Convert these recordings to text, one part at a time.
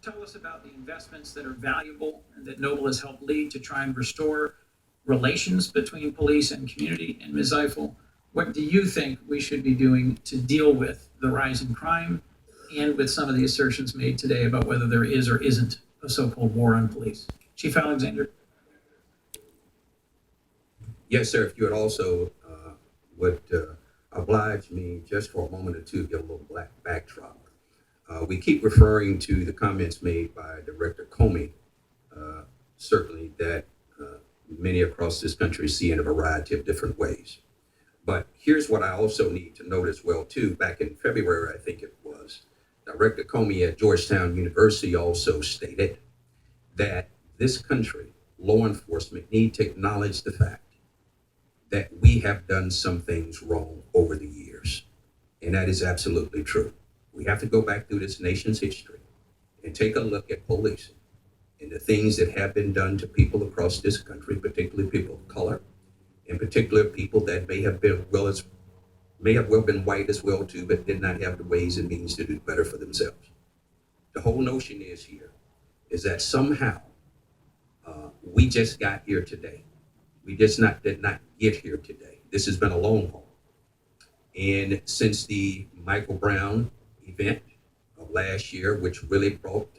tell us about the investments that are valuable and that Noble has helped lead to try and restore relations between police and community? And Ms. Eiffel, what do you think we should be doing to deal with the rise in crime and with some of the assertions made today about whether there is or isn't a so-called war on police? Chief Alexander. Yes, sir. If you would also would oblige me just for a moment or two, give a little backdrop. We keep referring to the comments made by Director Comey, certainly that many across this country see in a variety of different ways. But here's what I also need to note as well, too. Back in February, I think it was, Director Comey at Georgetown University also stated that this country, law enforcement, need to acknowledge the fact that we have done some things wrong over the years. And that is absolutely true. We have to go back through this nation's history and take a look at policing and the things that have been done to people across this country, particularly people of color, in particular people that may have well been white as well too, but did not have the ways and means to do better for themselves. The whole notion is that somehow we just got here today. We just did not get here today. This has been a long haul. And since the Michael Brown event of last year, which really brought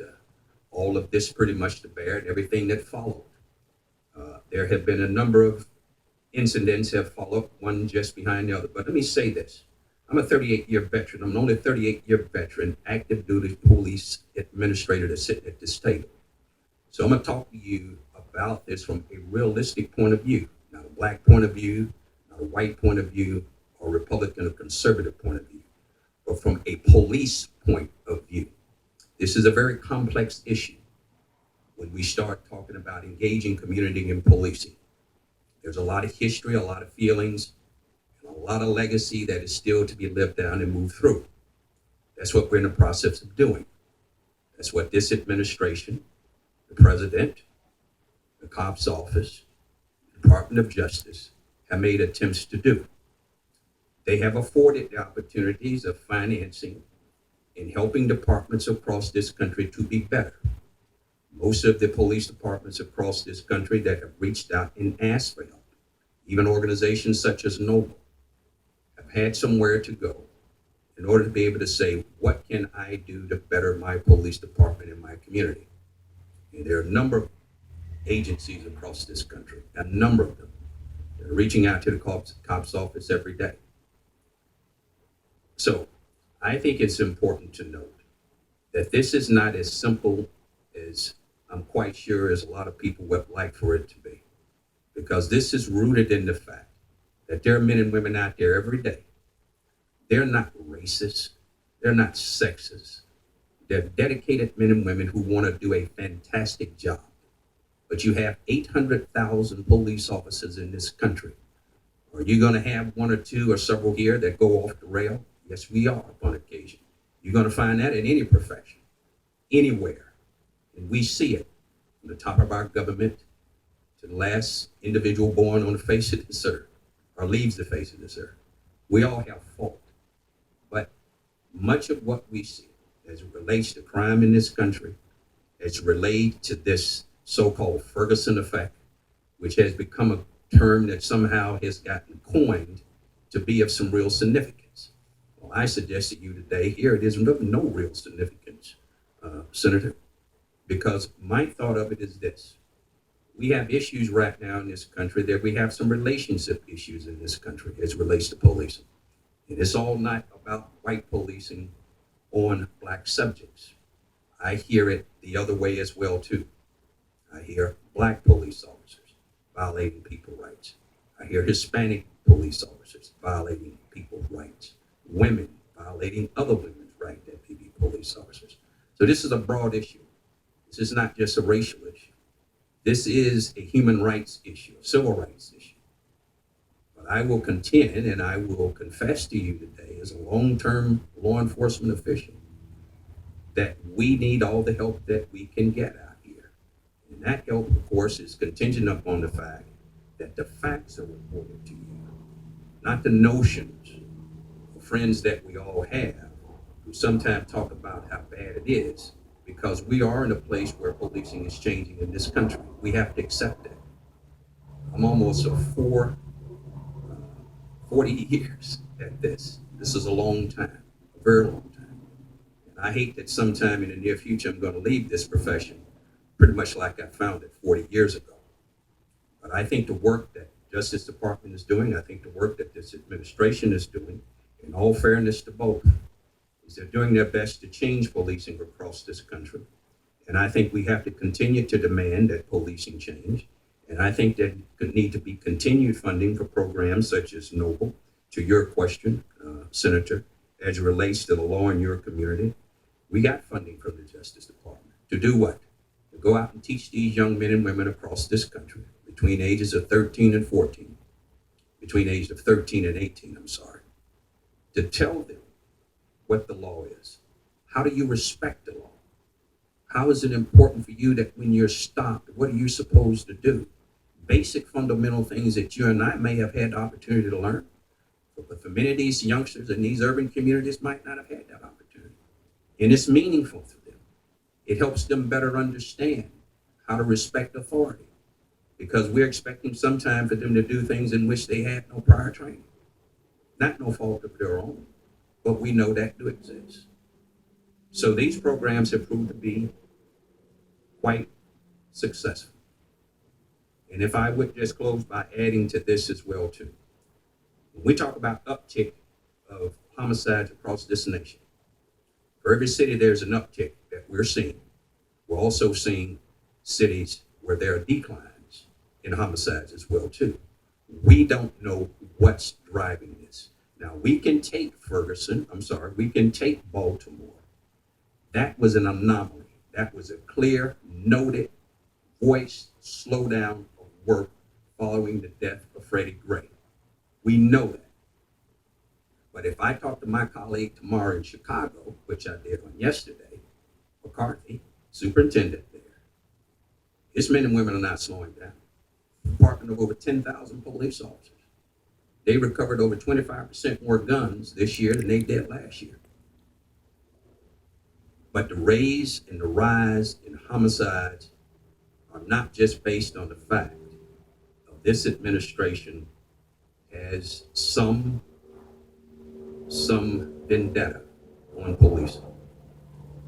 all of this pretty much to bear and everything that followed, there have been a number of incidents have followed, one just behind the other. But let me say this. I'm a 38-year veteran. I'm the only 38-year veteran, active duty police administrator that's sitting at this table. So I'm going to talk to you about this from a realistic point of view, not a black point of view, not a white point of view, or Republican or conservative point of view, but from a police point of view. This is a very complex issue when we start talking about engaging community in policing. There's a lot of history, a lot of feelings, and a lot of legacy that is still to be lived down and moved through. That's what we're in the process of doing. That's what this administration, the president, the cops office, the Department of Justice have made attempts to do. They have afforded the opportunities of financing and helping departments across this country to be better. Most of the police departments across this country that have reached out and asked for help, even organizations such as Noble, have had somewhere to go in order to be able to say, what can I do to better my police department and my community? And there are a number of agencies across this country, a number of them, that are reaching out to the cops office every day. So I think it's important to note that this is not as simple as I'm quite sure as a lot of people would like for it to be, because this is rooted in the fact that there are men and women out there every day. They're not racist. They're not sexist. They're dedicated men and women who want to do a fantastic job. But you have 800,000 police officers in this country. Are you going to have one or two or several here that go off the rail? Yes, we are upon occasion. You're going to find that in any profession, anywhere. And we see it from the top of our government to the last individual born on the face of this earth or leaves the face of this earth. We all have fault. But much of what we see as it relates to crime in this country, as related to this so-called Ferguson effect, which has become a term that somehow has gotten coined to be of some real significance. Well, I suggest to you today, here it is of no real significance, Senator, because my thought of it is this. We have issues right now in this country that we have some relationship issues in this country as it relates to policing. And it's all not about white policing on black subjects. I hear it the other way as well too. I hear black police officers violating people's rights. I hear Hispanic police officers violating people's rights. Women violating other women's right that may be police officers. So this is a broad issue. This is not just a racial issue. This is a human rights issue, a civil rights issue. But I will contend and I will confess to you today as a long-term law enforcement official that we need all the help that we can get out here. And that help, of course, is contingent upon the fact that the facts are reported to you, not the notions of friends that we all have who sometimes talk about how bad it is because we are in a place where policing is changing in this country. We have to accept that. I'm almost 40 years at this. This is a long time, a very long time. And I hate that sometime in the near future I'm going to leave this profession pretty much like I found it 40 years ago. But I think the work that Justice Department is doing, I think the work that this administration is doing, in all fairness to both, is they're doing their best to change policing across this country. And I think we have to continue to demand that policing change. And I think there could need to be continued funding for programs such as Noble, to your question, Senator, as it relates to the law in your community. We got funding from the Justice Department to do what? To go out and teach these young men and women across this country between ages of 13 and 14, between ages of 13 and 18, to tell them what the law is. How do you respect the law? How is it important for you that when you're stopped, what are you supposed to do? Basic fundamental things that you and I may have had the opportunity to learn, but for many of these youngsters in these urban communities might not have had that opportunity. And it's meaningful to them. It helps them better understand how to respect authority, because we're expecting sometime for them to do things in which they had no prior training. Not no fault of their own, but we know that do exist. So these programs have proved to be quite successful. And if I would just close by adding to this as well too. When we talk about uptick of homicides across this nation, for every city there's an uptick that we're seeing. We're also seeing cities where there are declines in homicides as well too. We don't know what's driving this. Now we can take we can take Baltimore. That was an anomaly. That was a clear, noted, voiced slowdown of work following the death of Freddie Gray. We know that. But if I talk to my colleague tomorrow in Chicago, which I did on yesterday, McCarthy, superintendent there, his men and women are not slowing down. Department of over 10,000 police officers. They recovered over 25% more guns this year than they did last year. But the rise in homicides are not just based on the fact of this administration has some vendetta on policing.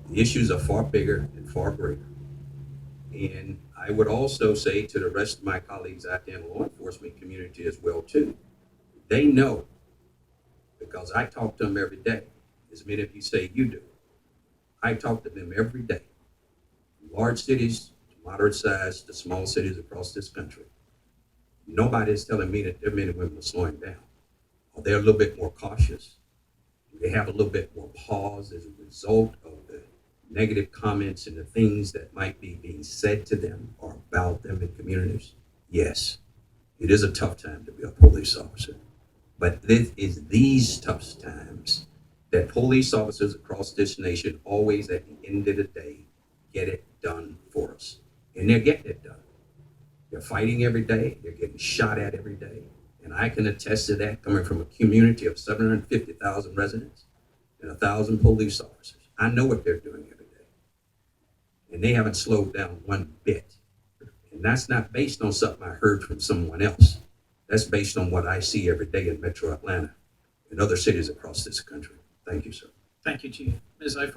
The issues are far bigger and far greater. And I would also say to the rest of my colleagues out there in the law enforcement community as well too, they know, because I talk to them every day, as many of you say you do. I talk to them every day, large cities to moderate size to small cities across this country. Nobody is telling me that their men and women are slowing down. Or they're a little bit more cautious. They have a little bit more pause as a result of the negative comments and the things that might be being said to them or about them in communities. Yes, it is a tough time to be a police officer. But this is these tough times that police officers across this nation always at the end of the day get it done for us. And they're getting it done. They're fighting every day. They're getting shot at every day. And I can attest to that coming from a community of 750,000 residents and 1,000 police officers. I know what they're doing every day. And they haven't slowed down one bit. And that's not based on something I heard from someone else. That's based on what I see every day in Metro Atlanta and other cities across this country. Thank you, sir. Thank you, Chief. Ms. Eiffel.